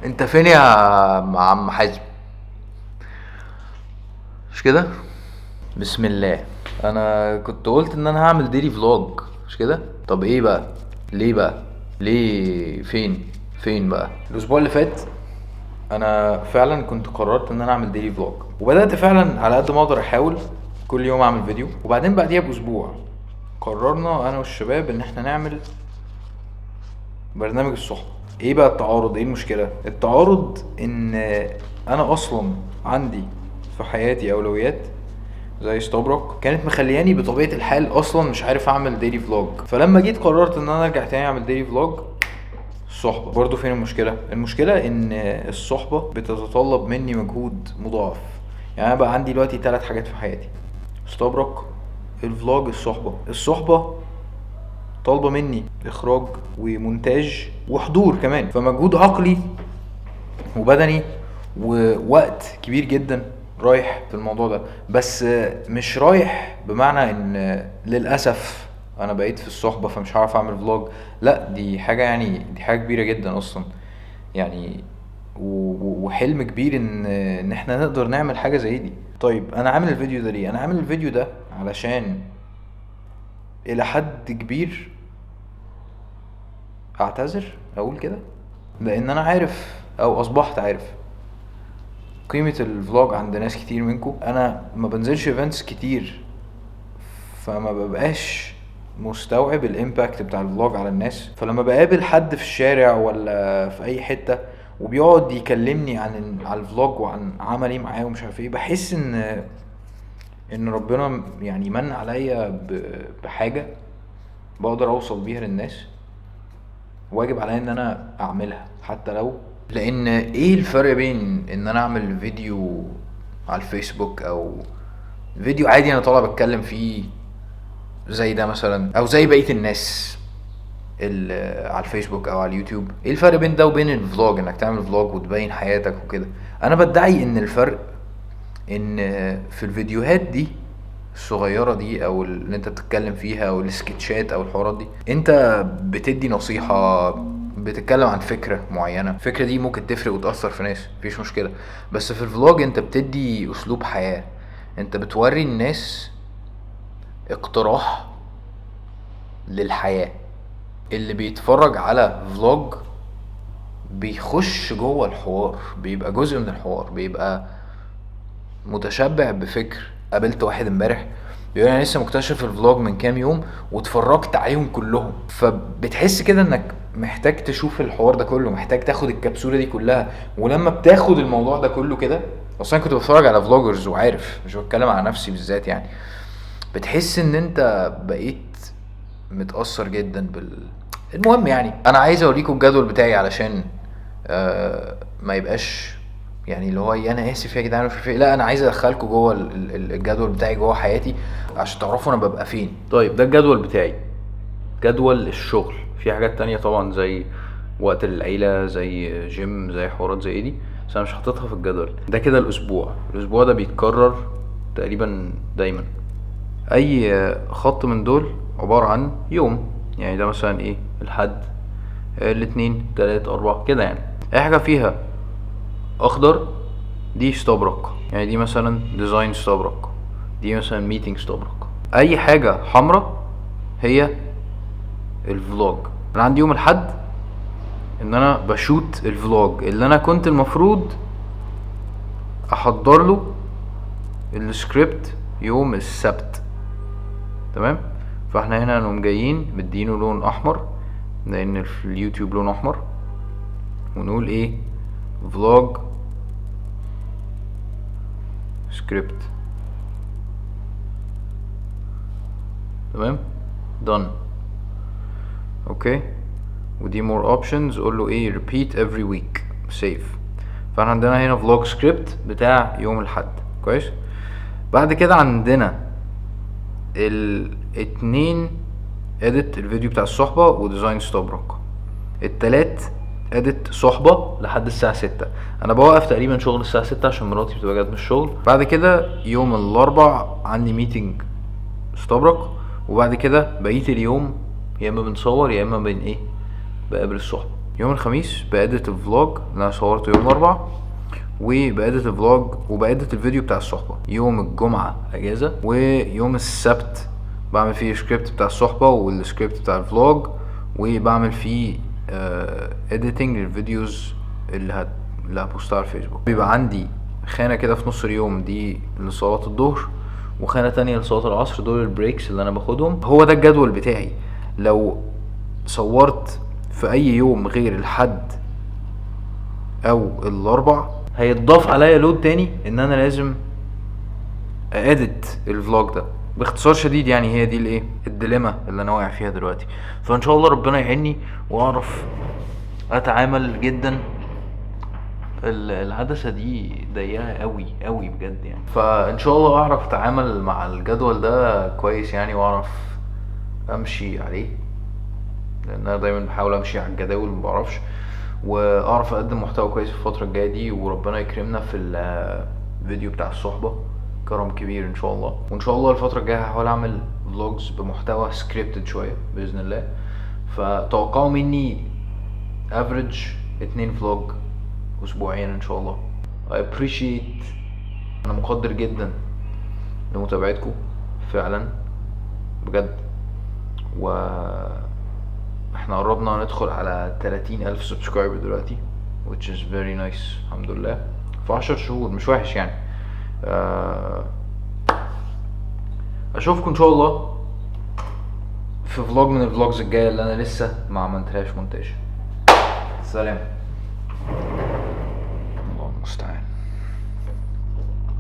انت فين يا عم حازم؟ مش كده؟ بسم الله. انا كنت قلت ان انا هعمل ديلي فلوج، مش كده؟ طب ايه بقى؟ ليه بقى؟ ليه؟ فين بقى الاسبوع اللي فات؟ انا فعلا كنت قررت ان انا اعمل ديلي فلوج، وبدات فعلا على قد ما اقدر احاول كل يوم اعمل فيديو. وبعدين بعديها باسبوع قررنا انا والشباب ان احنا نعمل برنامج الصحبة. ايه بقى التعارض؟ ايه المشكلة؟ التعارض ان انا اصلا عندي في حياتي اولويات زي ستوبروك كانت مخلياني بطبيعة الحال اصلا مش عارف اعمل ديلي فلوج. فلما جيت قررت ان انا ارجع تاني اعمل ديلي فلوج. الصحبة برضو فين المشكلة؟ المشكلة ان الصحبة بتتطلب مني مجهود مضاعف. يعني انا بقى عندي دلوقتي 3 حاجات في حياتي: ستوبروك، الفلوج، الصحبة طالبة مني اخراج ومونتاج وحضور كمان، فمجهود عقلي وبدني ووقت كبير جدا رايح في الموضوع ده. بس مش رايح بمعنى ان للاسف انا بقيت في الصحبة فمش هعرف اعمل فلوج. لا، دي حاجة، يعني دي حاجة كبيرة جدا اصلا، يعني وحلم كبير ان احنا نقدر نعمل حاجة زي دي. طيب انا عامل الفيديو ده ليه؟ انا عامل الفيديو ده علشان الى حد كبير اعتذر، اقول كده، لان انا عارف او اصبحت عارف قيمة الفلوج عند ناس كتير منكم. انا ما بنزلش ايفنتس كتير، فما ببقاش مستوعب الامباكت بتاع الفلوج على الناس. فلما بقابل حد في الشارع ولا في اي حتة وبيقعد يكلمني عن الفلوج وعن عملي معاه ومش عارف ايه، بحس ان ربنا يعني من عليا بحاجة بقدر اوصل بيها للناس، واجب عليا ان انا اعملها حتى لو. لان ايه الفرق بين ان انا اعمل فيديو على الفيسبوك او فيديو عادي انا طالع بتكلم فيه زي ده مثلا، او زي بقية الناس على الفيسبوك او على اليوتيوب؟ ايه الفرق بين ده وبين الفلوج، انك تعمل فلوج وتبين حياتك وكده؟ انا بدعي ان الفرق ان في الفيديوهات دي الصغيرة دي او اللي انت بتتكلم فيها او السكتشات او الحوارات دي، انت بتدي نصيحة، بتتكلم عن فكرة معينة، الفكرة دي ممكن تفرق وتأثر في ناس، مفيش مشكلة. بس في الفلوج انت بتدي اسلوب حياة، انت بتوري الناس اقتراح للحياة. اللي بيتفرج على فلوج بيخش جوه الحوار، بيبقى جزء من الحوار، بيبقى متشبع بفكر. قابلت واحد امبارح بيقول انا لسه مكتشف الفلوج من كام يوم واتفرجت عليهم كلهم. فبتحس كده انك محتاج تشوف الحوار ده كله، محتاج تاخد الكبسولة دي كلها. ولما بتاخد الموضوع ده كله كده، اصلا كنت بتفرج على فلوجرز وعارف، مش بتكلم على نفسي بالذات يعني، بتحس ان انت بقيت متأثر جدا المهم يعني انا عايز اوريكم الجدول بتاعي علشان ما يبقاش يعني اللي هو ايه، انا اسف يا جدعان مش عارف ايه. لا، انا عايز ادخلكم جوه الجدول بتاعي جوه حياتي عشان تعرفوا انا ببقى فين. طيب ده الجدول بتاعي، جدول الشغل. في حاجات تانية طبعا زي وقت للعيلة، زي جيم، زي حوارات زي دي، بس انا مش حاططها في الجدول ده. كده الاسبوع ده بيتكرر تقريبا دايما. اي خط من دول عبارة عن يوم، يعني ده مثلا ايه، الحد، الاتنين، تلات، اربع، كده يعني. اي حاجة فيها اخضر دي ستوبرك، يعني دي مثلا ديزاين ستوبرك، دي مثلا ميتنج ستوبرك. اي حاجة حمرا هي الفلوج. انا عندي يوم الحد ان انا بشوت الفلوج اللي انا كنت المفروض احضر له السكريبت يوم السبت، تمام؟ فاحنا هنا نقوم جايين مدينه لون احمر لان في اليوتيوب لون احمر، ونقول ايه، فلوج سكريبت، تمام، done. اوكي، ودي more options، قول له ايه، repeat every week، save. فاحنا عندنا هنا vlog script بتاع يوم الحد، كويس. بعد كده عندنا الاتنين edit الفيديو بتاع الصحبة وديزاين ستوبرك. التلات edit صحبة لحد الساعة 6. انا بوقف تقريبا شغل الساعة 6 عشان مراتي بتبقى جات من الشغل. بعد كده يوم الاربع عندي ميتنج ستوبرك. وبعد كده بقية اليوم يا اما بنصور يا اما بقابل الصحبة. يوم الخميس بأدت الفلوج اللي انا صورته يوم الاربع، وبأدت الفلوج وبأدت الفيديو بتاع الصحبة. يوم الجمعة اجازة، ويوم السبت بعمل فيه السكريبت بتاع الصحبة والسكريبت بتاع الفلوج، وبعمل فيه اديتنج للفيديوز اللي هبوستها على الفيسبوك. بيبقى عندي خانة كده في نص اليوم دي لصلاة الظهر، وخانة تانية لصلاة العصر. دول البريكس اللي انا باخدهم. هو ده الجدول بتاعي. لو صورت في اي يوم غير الحد او الاربع هيتضاف عليا لود تاني ان انا لازم اديت الفلوج ده. باختصار شديد يعني هي دي الايه الديليما اللي انا واقع فيها دلوقتي. فان شاء الله ربنا يعيني واعرف اتعامل. جدا العدسة دي ضيقة قوي قوي بجد يعني، فان شاء الله اعرف اتعامل مع الجدول ده كويس يعني، واعرف امشي عليه، لان انا دايما بحاول امشي على الجداول مبعرفش، واعرف اقدم محتوى كويس في الفترة الجاية دي، وربنا يكرمنا في الفيديو بتاع الصحبة كرم كبير ان شاء الله. وان شاء الله الفترة الجاية هحاول اعمل فلوجز بمحتوى سكريبتد شوية باذن الله. فتوقعوا مني افريج 2 فلوج اسبوعيا ان شاء الله. I appreciate، انا مقدر جدا لمتابعتكم فعلا بجد. و احنا قربنا ندخل على 30,000 سبسكرايبر دلوقتي which is very nice الحمد لله. في 10 شهور مش وحش يعني. اشوفكم ان شاء الله في فلوج من الفلوجز الجايه اللي انا لسه ما عملتهاش مونتاج. سلام. الله المستعان.